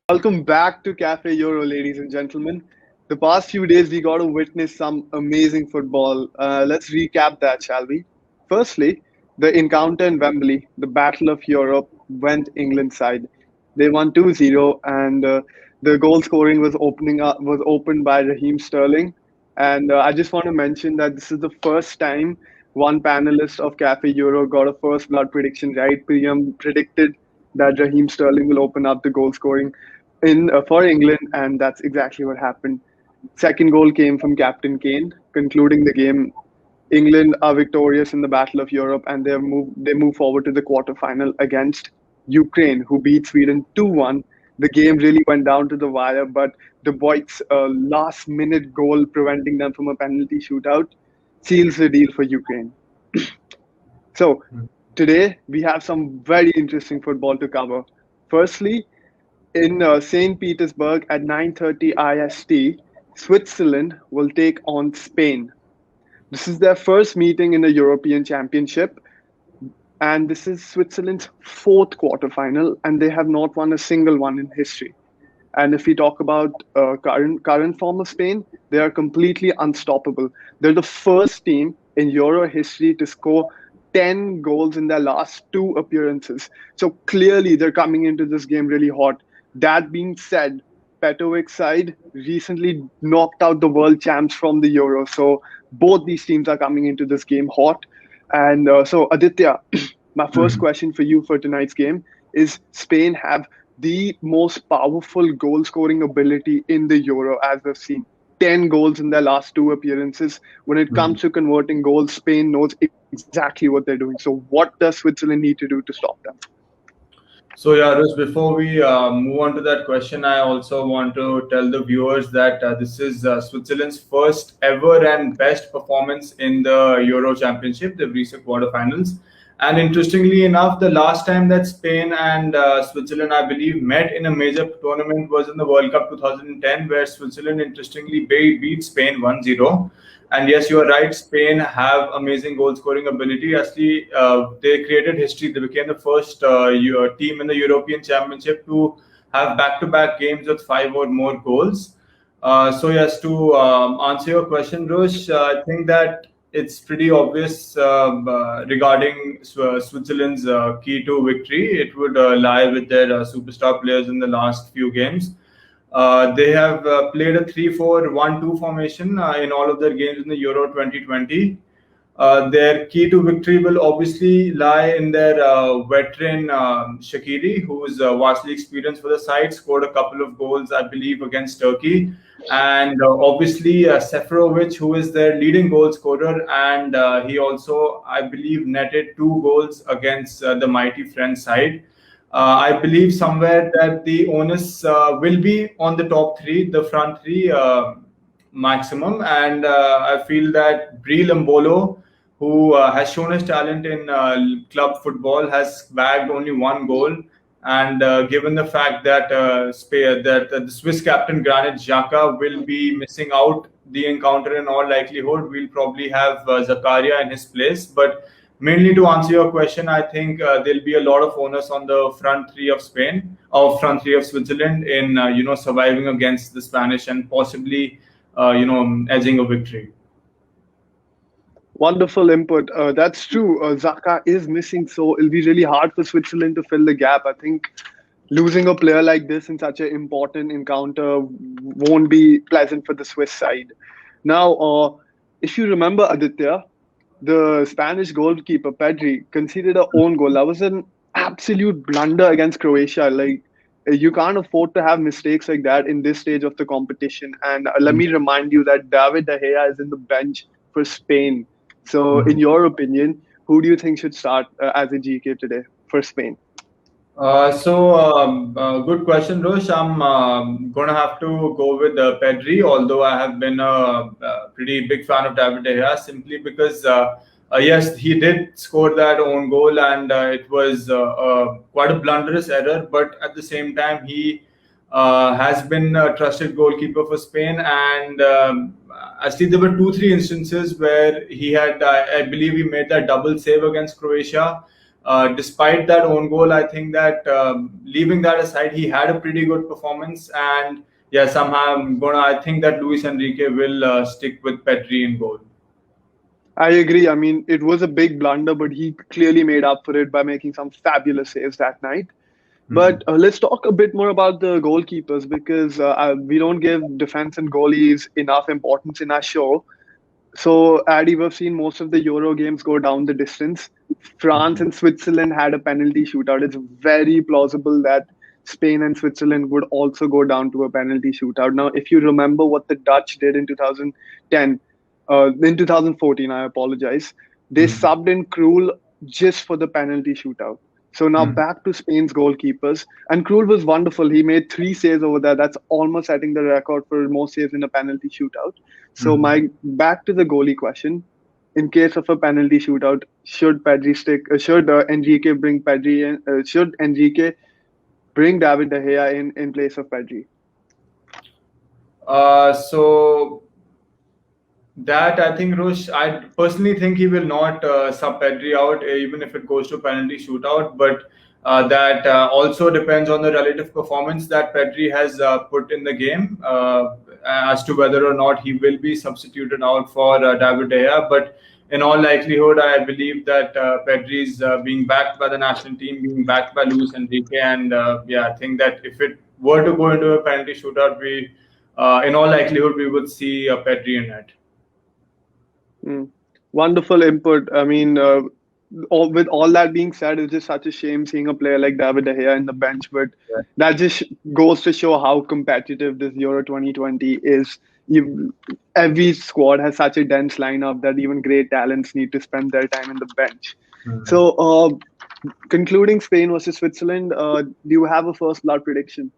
Welcome back to Cafe Euro, ladies and gentlemen. The past few days, we got to witness some amazing football. Let's recap that, shall we? Firstly, the encounter in Wembley, the Battle of Europe, went England's side. They won 2-0, and the goal scoring was opened by Raheem Sterling. And I just want to mention that this is the first time one panelist of Cafe Euro got a first blood prediction right. Priam predicted that Raheem Sterling will open up the goal scoring in for England, and that's exactly what happened. Second goal came from Captain Kane, concluding the game. England are victorious in the Battle of Europe, and they move forward to the quarterfinal against Ukraine, who beat Sweden 2-1. The game really went down to the wire, but the Boyk's last-minute goal, preventing them from a penalty shootout, seals the deal for Ukraine. So today we have some very interesting football to cover. Firstly, in St. Petersburg at 9:30 IST, Switzerland will take on Spain. This is their first meeting in the European Championship, and this is Switzerland's fourth quarterfinal, and they have not won a single one in history. And if we talk about current form of Spain, they are completely unstoppable. They're the first team in Euro history to score 10 goals in their last two appearances. So clearly, they're coming into this game really hot. That being said, Petrovic's side recently knocked out the world champs from the Euro. So both these teams are coming into this game hot. And so, Aditya, my first question for you for tonight's game is Spain have the most powerful goal scoring ability in the Euro, as we've seen. 10 goals in their last two appearances. When it comes to converting goals, Spain knows exactly what they're doing. So, what does Switzerland need to do to stop them? So yeah, Rush, before we move on to that question, I also want to tell the viewers that this is Switzerland's first ever and best performance in the Euro Championship. They've reached the quarterfinals. And interestingly enough, the last time that Spain and Switzerland, I believe, met in a major tournament was in the World Cup 2010, where Switzerland interestingly beat Spain 1-0. And yes, you are right. Spain have amazing goal scoring ability. Actually, they created history. They became the first team in the European Championship to have back-to-back games with 5 or more goals. So yes, to answer your question, Rosh, I think that it's pretty obvious regarding Switzerland's key to victory. It would lie with their superstar players in the last few games. They have played a 3-4-1-2 formation in all of their games in the Euro 2020. Their key to victory will obviously lie in their veteran Shaqiri, who is vastly experienced for the side, scored a couple of goals, I believe, against Turkey. And obviously Seferovic, who is their leading goal scorer, and he also, I believe, netted 2 goals against the mighty French side. I believe somewhere that the onus will be on the top three, the front three maximum. And I feel that Brie Lambolo, who has shown his talent in club football, has bagged only 1 goal. And given the fact that the Swiss captain Granit Xhaka will be missing out the encounter in all likelihood, we'll probably have Zakaria in his place. But mainly to answer your question, I think there'll be a lot of onus on the front three of Spain, or front three of Switzerland, in surviving against the Spanish and possibly edging a victory. Wonderful input. That's true. Zaka is missing, so it'll be really hard for Switzerland to fill the gap. I think losing a player like this in such an important encounter won't be pleasant for the Swiss side. Now, if you remember, Aditya, the Spanish goalkeeper Pedri conceded a own goal. That was an absolute blunder against Croatia. Like, you can't afford to have mistakes like that in this stage of the competition. And let me remind you that David De Gea is in the bench for Spain. So, in your opinion, who do you think should start as a GK today for Spain? Good question, Rosh. I'm going to have to go with Pedri, although I have been a pretty big fan of David De Gea, simply because, yes, he did score that own goal, and it was quite a blunderous error. But at the same time, he has been a trusted goalkeeper for Spain, and actually there were 2-3 instances where he had, I believe, he made that double save against Croatia. Despite that own goal, I think that leaving that aside, he had a pretty good performance. And yeah, somehow I think that Luis Enrique will stick with Pedri in goal. I agree. I mean, it was a big blunder, but he clearly made up for it by making some fabulous saves that night. Mhm. But let's talk a bit more about the goalkeepers because we don't give defense and goalies enough importance in our show. So, Addy, we've seen most of the Euro games go down the distance. France Mhm. and Switzerland had a penalty shootout. It's very plausible that Spain and Switzerland would also go down to a penalty shootout. Now, if you remember what the Dutch did in 2010, in 2014, I apologize, they Mhm. subbed in Krul just for the penalty shootout. So now Mhm. back to Spain's goalkeepers. And Krul was wonderful. He made 3 saves over there. That's almost setting the record for most saves in a penalty shootout. So Mhm. my back to the goalie question. In case of a penalty shootout, should Pedri stick? Should Enrique bring Pedri in? Should Enrique bring David De Gea in place of Pedri? So that I think Rosh, I personally think he will not sub Pedri out even if it goes to penalty shootout. But that also depends on the relative performance that Pedri has put in the game as to whether or not he will be substituted out for David De Gea. But in all likelihood, I believe that Pedri is being backed by the national team, being backed by Luis Enrique, and yeah, I think that if it were to go into a penalty shootout, we in all likelihood we would see Pedri in it. Mm. Wonderful input. I mean, with all that being said, it's just such a shame seeing a player like David De Gea in the bench, but that just goes to show how competitive this Euro 2020 is. Every squad has such a dense lineup that even great talents need to spend their time in the bench. Mhm. So, concluding Spain versus Switzerland, do you have a first blood prediction?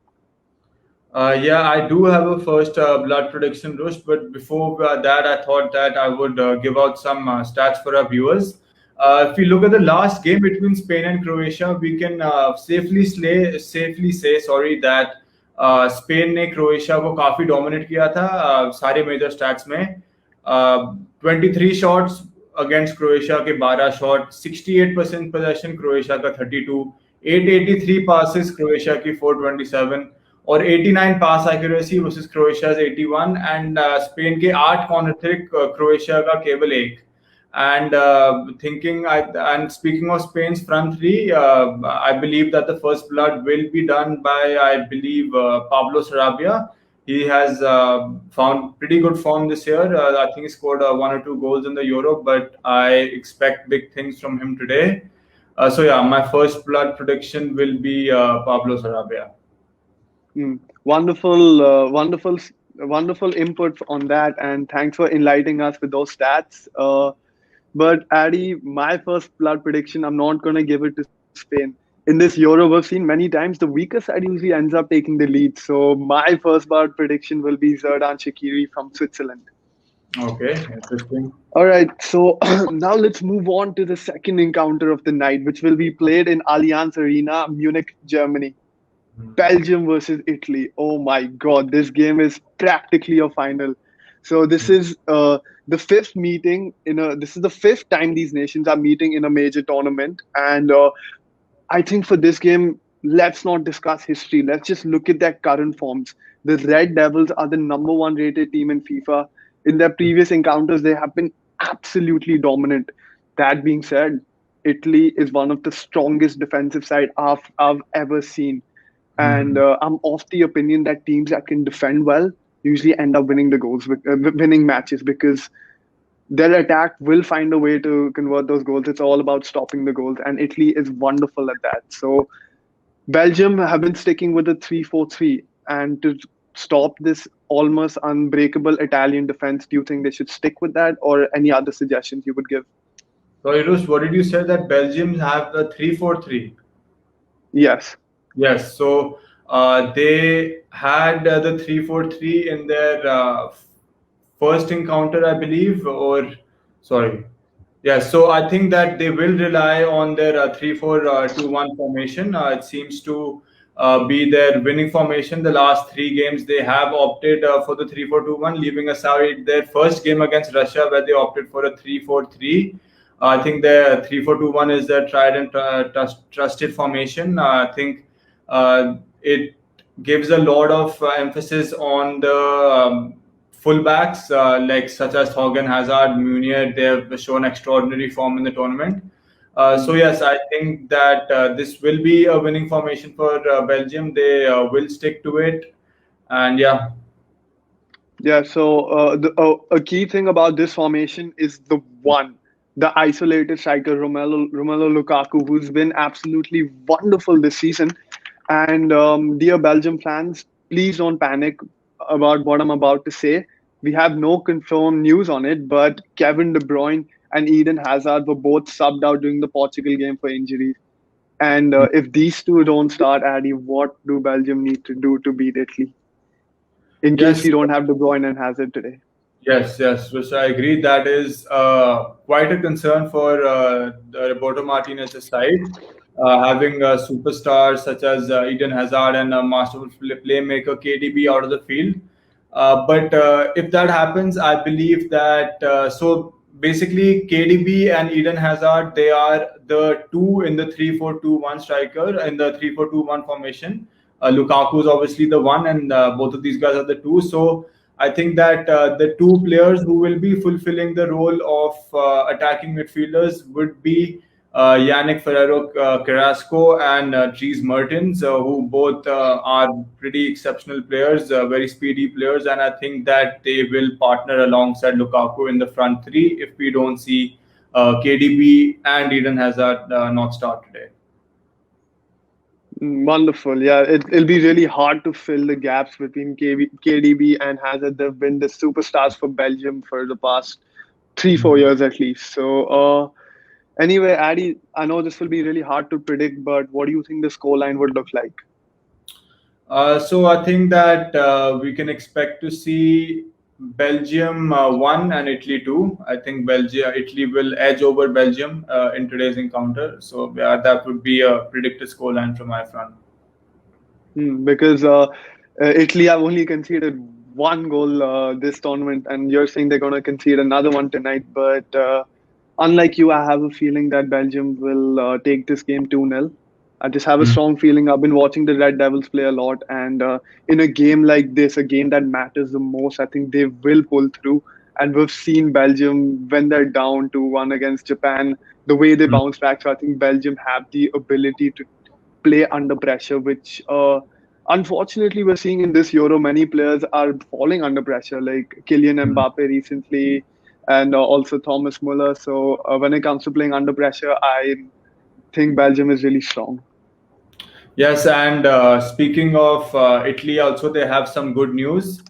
Yeah, I do have a first blood prediction, Rush, but before that, I thought that I would give out some stats for our viewers. If we look at the last game between Spain and Croatia, we can safely say, sorry, that Spain ने Croatia को काफी dominate किया था सारे major stats में 23 shots against Croatia के 12 shot 68% possession Croatia का 32 883 passes Croatia की 427 और 89 पास accuracy versus Croatia 81 and Spain के 8 कॉर्नर थे क्रोएशिया का केवल एक and and speaking of Spain's front three, I believe that the first blood will be done by, I believe, Pablo Sarabia. He has found pretty good form this year. I think he scored 1 or 2 goals in the Euro, but I expect big things from him today. So yeah, my first blood prediction will be Pablo Sarabia. Wonderful input on that, and thanks for enlightening us with those stats. But Addy, my first blood prediction, I'm not going to give it to Spain. In this Euro, we've seen many times the weaker side usually ends up taking the lead. So my first blood prediction will be Zerdan Shaqiri from Switzerland. Okay, interesting. All right, so now let's move on to the second encounter of the night, which will be played in Allianz Arena, Munich, Germany. Belgium versus Italy. Oh my God, this game is practically a final. So this is the fifth meeting in a. This is the fifth time these nations are meeting in a major tournament, and I think for this game, let's not discuss history. Let's just look at their current forms. The Red Devils are the number one rated team in FIFA. In their previous encounters, they have been absolutely dominant. That being said, Italy is one of the strongest defensive side I've ever seen. And Mhm. I'm of the opinion that teams that can defend well usually end up winning the goals, winning matches because their attack will find a way to convert those goals. It's all about stopping the goals, and Italy is wonderful at that. So Belgium have been sticking with the 3-4-3, and to stop this almost unbreakable Italian defense, do you think they should stick with that, or any other suggestions you would give? Sorry, Rush, what did you say that Belgium have the 3-4-3? Yes. Yes, so they had the 3-4-3 in their first encounter, I believe, or sorry. Yeah, so I think that they will rely on their 3-4-2-1 formation. It seems to be their winning formation. The last 3 games they have opted for the 3-4-2-1, leaving aside their first game against Russia where they opted for a 3-4-3. I think the 3-4-2-1 is the tried and trusted formation. I think it gives a lot of emphasis on the fullbacks, like such as Thorgan Hazard, Munier. They have shown extraordinary form in the tournament. So Hmm. yes, I think that this will be a winning formation for Belgium. They will stick to it, and yeah. Yeah, so a key thing about this formation is the isolated striker Romelu Lukaku, who's been absolutely wonderful this season. And dear Belgium fans, please don't panic about what I'm about to say. We have no confirmed news on it, but Kevin De Bruyne and Eden Hazard were both subbed out during the Portugal game for injuries. And if these two don't start, Addy, what do Belgium need to do to beat Italy? In case Yes, we don't have De Bruyne and Hazard today. yes, which I agree that is quite a concern for Roberto Martinez's side. Having superstars such as Eden Hazard and a masterful playmaker KDB out of the field. But if that happens, I believe that so basically KDB and Eden Hazard, they are the two in the 3-4-2-1 striker in the 3-4-2-1 formation. Lukaku is obviously the one, and both of these guys are the two. So I think that the two players who will be fulfilling the role of attacking midfielders would be Yannick Ferrero Carrasco and Dries Mertens, who both are pretty exceptional players, very speedy players, and I think that they will partner alongside Lukaku in the front three if we don't see KDB and Eden Hazard not start today. Wonderful. Yeah, it'll be really hard to fill the gaps between KDB and Hazard. They've been the superstars for Belgium for the past 3, 4 years at least. So, anyway, Addy, I know this will be really hard to predict, but what do you think the scoreline would look like? So I think that we can expect to see Belgium 1 and Italy 2. I think Italy will edge over Belgium in today's encounter. So yeah, that would be a predicted scoreline from my front. Because Italy have only conceded one goal this tournament, and you're saying they're going to concede another one tonight. But unlike you, I have a feeling that Belgium will take this game 2-0. I just have a strong feeling. I've been watching the Red Devils play a lot, and in a game like this, a game that matters the most, I think they will pull through. And we've seen Belgium when they're down 2-1 against Japan, the way they bounce back. So I think Belgium have the ability to play under pressure, which unfortunately we're seeing in this Euro. Many players are falling under pressure, like Kylian Mbappe recently, and also Thomas Muller. So when it comes to playing under pressure, I think Belgium is really strong. Yes, and speaking of Italy, also they have some good news.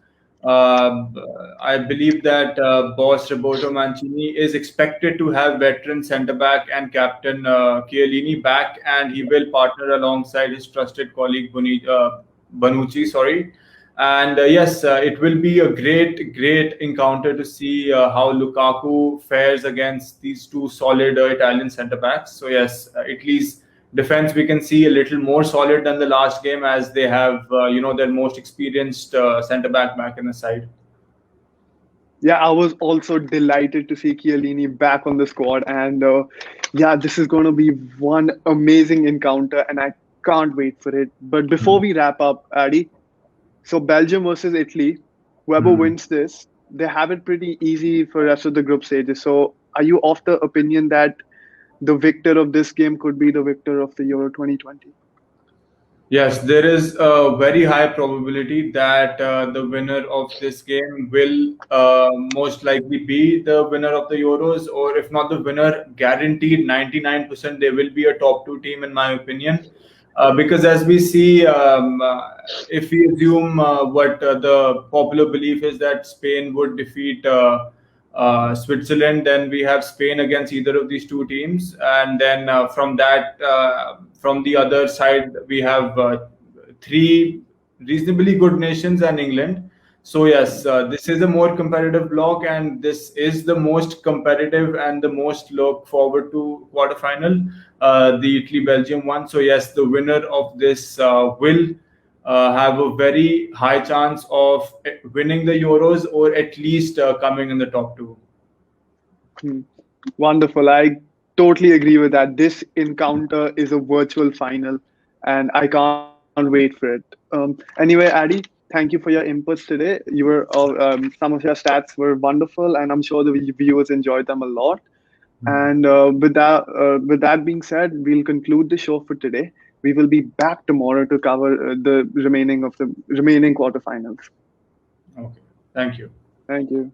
Uh, I believe that boss Roberto Mancini is expected to have veteran centre back and captain Chiellini back, and he will partner alongside his trusted colleague Bonucci. Sorry, and yes, it will be a great encounter to see how Lukaku fares against these two solid Italian centre backs. So yes, Italy's defense we can see a little more solid than the last game as they have their most experienced centre back in the side. Yeah, I was also delighted to see Chiellini back on the squad, and yeah, this is going to be one amazing encounter, and I can't wait for it. But before we wrap up, Addy, so Belgium versus Italy, whoever Hmm. wins this, they have it pretty easy for rest of the group stages. So are you of the opinion that the victor of this game could be the victor of the Euro 2020? Yes, there is a very high probability that the winner of this game will most likely be the winner of the Euros, or if not the winner, guaranteed 99% they will be a top two team, in my opinion. Because as we see, if we assume what the popular belief is that Spain would defeat Switzerland, then we have Spain against either of these two teams, and then from the other side, we have three reasonably good nations and England. So yes, this is a more competitive block, and this is the most competitive and the most look forward to quarterfinal, the Italy Belgium one. So yes, the winner of this will have a very high chance of winning the Euros or at least coming in the top two. Hmm. Wonderful. I totally agree with that. This encounter is a virtual final, and I can't wait for it. Anyway, Addy, thank you for your inputs today. Some of your stats were wonderful, and I'm sure the viewers enjoyed them a lot. And with that being said, we'll conclude the show for today. We will be back tomorrow to cover the remaining quarterfinals. Okay. Thank you. Thank you.